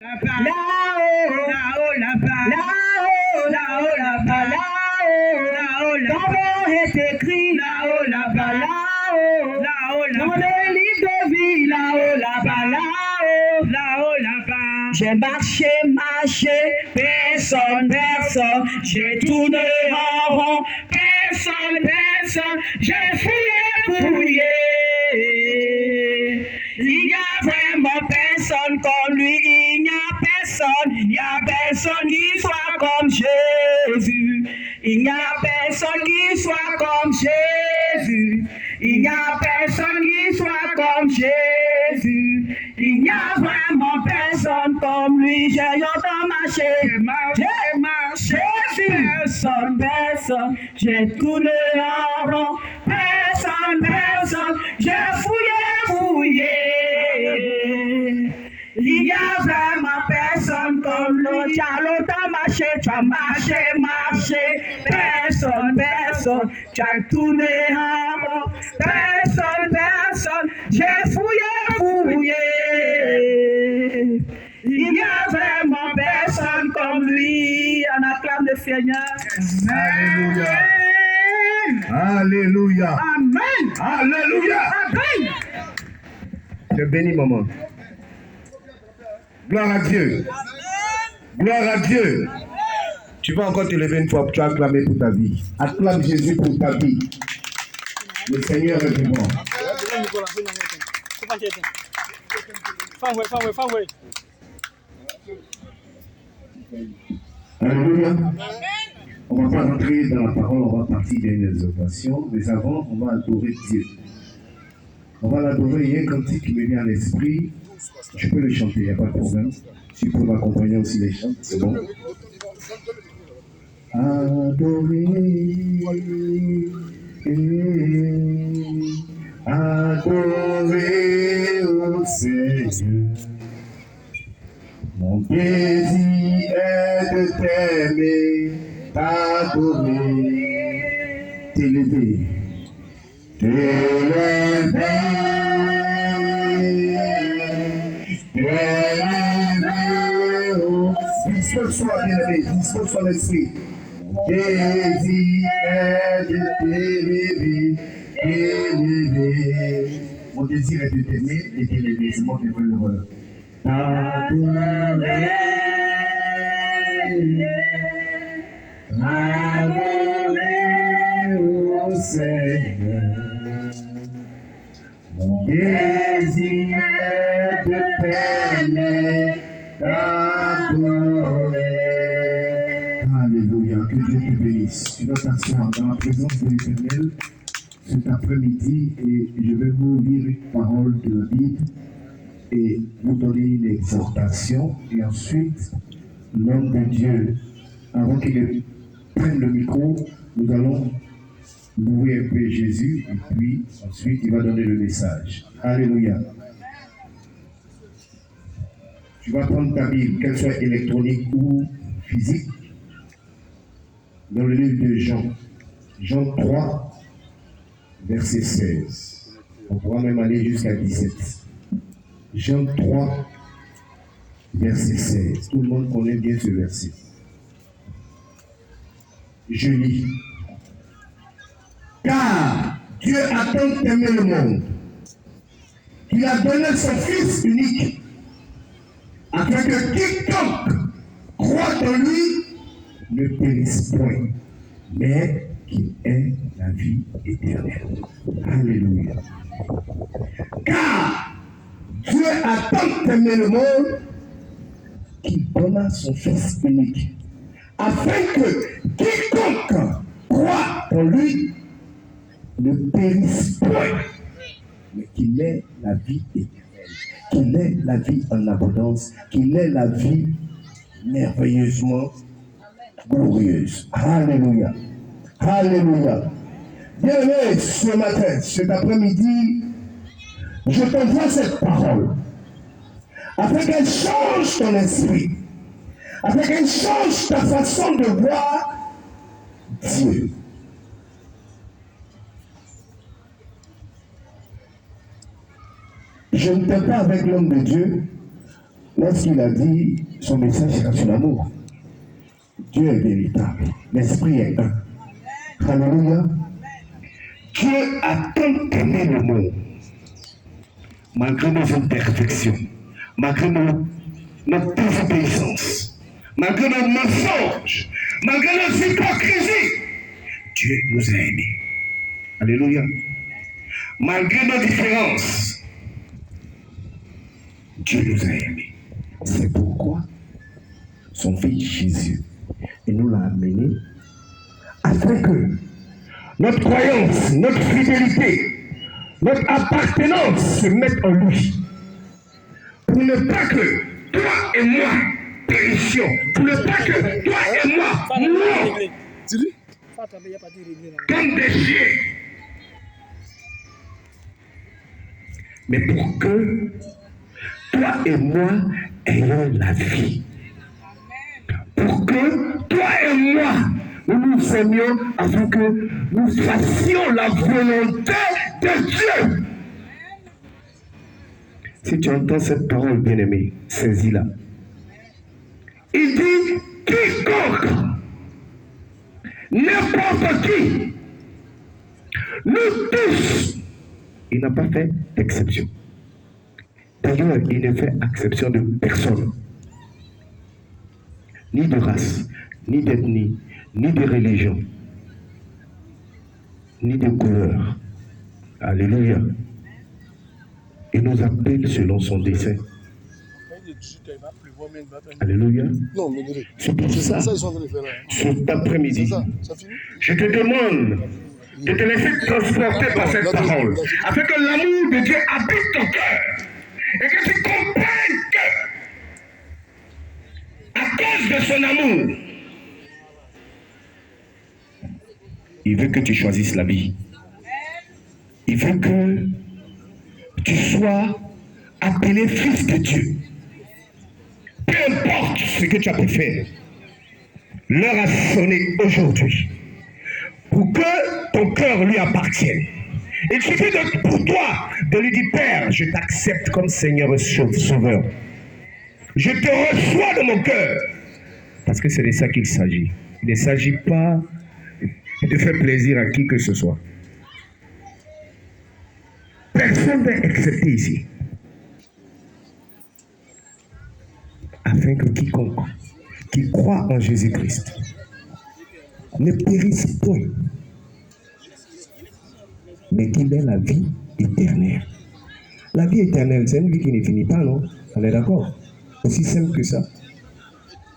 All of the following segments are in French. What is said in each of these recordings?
là-bas, là-haut, là-bas, là-haut, là-haut, là-bas, là-haut, là-haut, là-bas. Ton nom est écrit là-haut, là-bas, là-haut, là-haut, là-bas. Dans le livre de vie là-haut, là-bas, là-haut, là-haut, là-bas. J'ai marché, personne, j'ai tourné en rond, personne, j'ai fouillé. Il n'y a vraiment personne comme lui, il n'y a personne qui soit comme Jésus. Il n'y a personne qui soit comme Jésus. Il n'y a personne qui soit comme Jésus. Il n'y a vraiment personne comme lui. J'ai longtemps marché, personne, j'ai tourné en rond, personne, j'ai fouillé. Il n'y a vraiment personne comme lui. Tu as longtemps marché, tu as marché, personne, tu as tourné en rond, personne, j'ai fouillé. Il n'y a vraiment personne comme lui. On acclame le Seigneur. Alléluia. Alléluia. Amen. Alléluia. Amen. Je bénis maman. Gloire à Dieu. Gloire à Dieu. Tu vas encore te lever une fois, tu vas acclamer pour ta vie. Acclame Jésus pour ta vie. Le Seigneur est vivant. Alléluia. On ne va pas rentrer dans la parole, on va partir d'une exhortation, mais avant, on va adorer Dieu. On va l'adorer, il y a un cantique qui me vient à l'esprit. Tu peux le chanter, il n'y a pas de problème. Tu peux m'accompagner aussi les chants, c'est bon. Adorer, adorer au Seigneur. Mon désir est de t'aimer, t'adorer, t'élever, dispose-toi, bien-aimé, dispose-toi l'esprit. Mon désir est de t'élever. Mon désir est de t'aimer et t'élever, c'est mon développeur. Adorer au Seigneur. Mon désir est de t'aimer, t'adorer. Alléluia, que Dieu te bénisse. Tu vas t'asseoir dans la présence de l'Éternel cet après-midi et je vais vous lire une parole de la Bible et vous donner une exhortation. Et ensuite, l'homme de Dieu, avant qu'il prenne le micro, nous allons louer un peu Jésus et puis ensuite il va donner le message. Alléluia. Tu vas prendre ta Bible, qu'elle soit électronique ou physique, dans le livre de Jean. Jean 3, verset 16. On pourra même aller jusqu'à 17. Jean 3, verset 16. Tout le monde connaît bien ce verset. Je lis. Car Dieu a tant aimé le monde qu'il a donné son Fils unique, afin que quiconque croit en lui ne périsse point, mais qu'il ait la vie éternelle. Alléluia. Car Dieu a tant aimé le monde qu'il donna son Fils unique, afin que quiconque croit en lui ne périsse point, mais qu'il ait la vie éternelle, qu'il ait la vie en abondance, qu'il ait la vie merveilleusement glorieuse. Alléluia. Alléluia. Bien-aimé, ce matin, cet après-midi, je t'envoie cette parole afin qu'elle change ton esprit, afin qu'elle change ta façon de voir Dieu. Je ne t'aime pas avec l'homme de Dieu, lorsqu'il a dit son message sera sur l'amour. Dieu est véritable, l'esprit est un. Alléluia. Dieu a tant aimé le monde, malgré nos imperfections, malgré notre désobéissance, malgré nos mensonges, malgré nos hypocrisies. Dieu nous a aimés. Alléluia. Malgré nos différences, Dieu nous a aimés. C'est pourquoi son Fils Jésus, il nous l'a amené afin que notre croyance, notre fidélité, notre appartenance se mettent en lui. Pour ne pas que toi et moi périssions, pour ne pas que toi et moi mourons comme des chiens. Mais pour que toi et moi ayons la vie. Pour que toi et moi nous nous aimions afin que nous fassions la volonté de Dieu. Si tu entends cette parole, bien-aimé, saisis-la. Il dit quiconque, n'importe qui, nous tous. Il n'a pas fait d'exception. D'ailleurs, il ne fait exception de personne. Ni de race, ni d'ethnie, ni de religion, ni de couleur. Alléluia. Il nous appelle selon son dessein. Alléluia. C'est pour ça, cet après-midi, je te demande de te laisser transporter par cette parole, afin que l'amour de Dieu habite ton cœur, et que tu comprennes que, à cause de son amour, il veut que tu choisisses la vie. Il veut que tu sois appelé fils de Dieu. Peu importe ce que tu as pu faire, l'heure a sonné aujourd'hui pour que ton cœur lui appartienne. Il suffit pour toi de lui dire, Père, je t'accepte comme Seigneur et Sauveur. Je te reçois dans mon cœur. Parce que c'est de ça qu'il s'agit. Il ne s'agit pas de faire plaisir à qui que ce soit. Personne n'est accepté ici. Afin que quiconque qui croit en Jésus-Christ ne périsse point, mais qu'il ait la vie éternelle. La vie éternelle, c'est une vie qui ne finit pas, non? On est d'accord? Aussi simple que ça.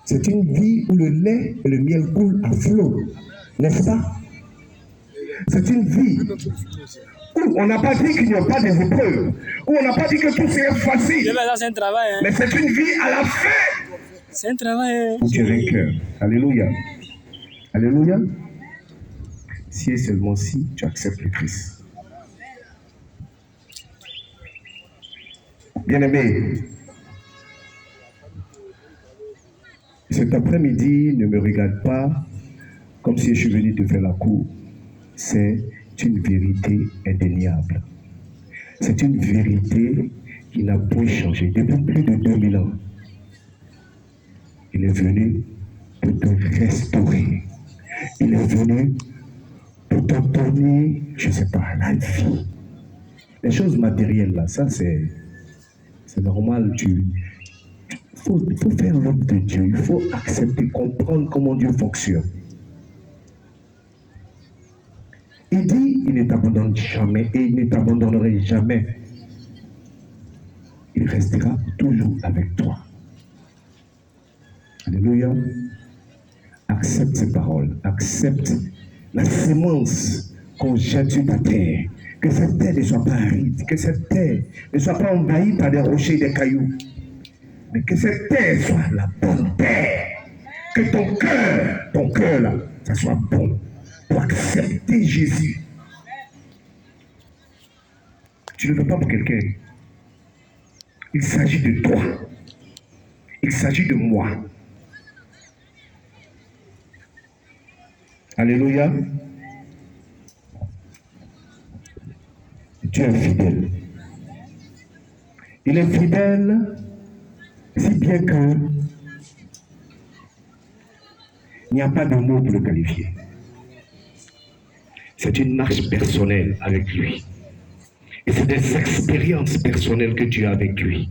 C'est une vie où le lait et le miel coulent à flot, n'est-ce pas? C'est une vie où on n'a pas dit qu'il n'y a pas des épreuves, où on n'a pas dit que tout c'est facile. C'est un travail, hein. Mais c'est une vie à la fin. C'est un travail. Où tu es vainqueur. Alléluia. Alléluia. Si et seulement si tu acceptes le Christ. Bien-aimé, cet après-midi, ne me regarde pas comme si je suis venu te faire la cour. C'est une vérité indéniable. C'est une vérité qui n'a pas changé depuis plus de 2000 ans. Il est venu pour te restaurer. Il est venu pour te donner, je ne sais pas, la vie. Les choses matérielles, là, ça c'est normal. Il faut faire l'œuvre de Dieu. Il faut accepter, comprendre comment Dieu fonctionne. Il dit, il ne t'abandonne jamais et il ne t'abandonnerait jamais. Il restera toujours avec toi. Alléluia. Accepte ces paroles. Accepte la sémence qu'on jette sur ta terre. Que cette terre ne soit pas aride. Que cette terre ne soit pas envahie par des rochers et des cailloux. Mais que cette terre soit la bonne terre. Que ton cœur là, ça soit bon. Pour accepter Jésus. Tu ne le veux pas pour quelqu'un. Il s'agit de toi. Il s'agit de moi. Alléluia. Dieu est fidèle. Il est fidèle Si bien que il n'y a pas de mots pour le qualifier. C'est une marche personnelle avec lui. Et c'est des expériences personnelles que tu as avec lui.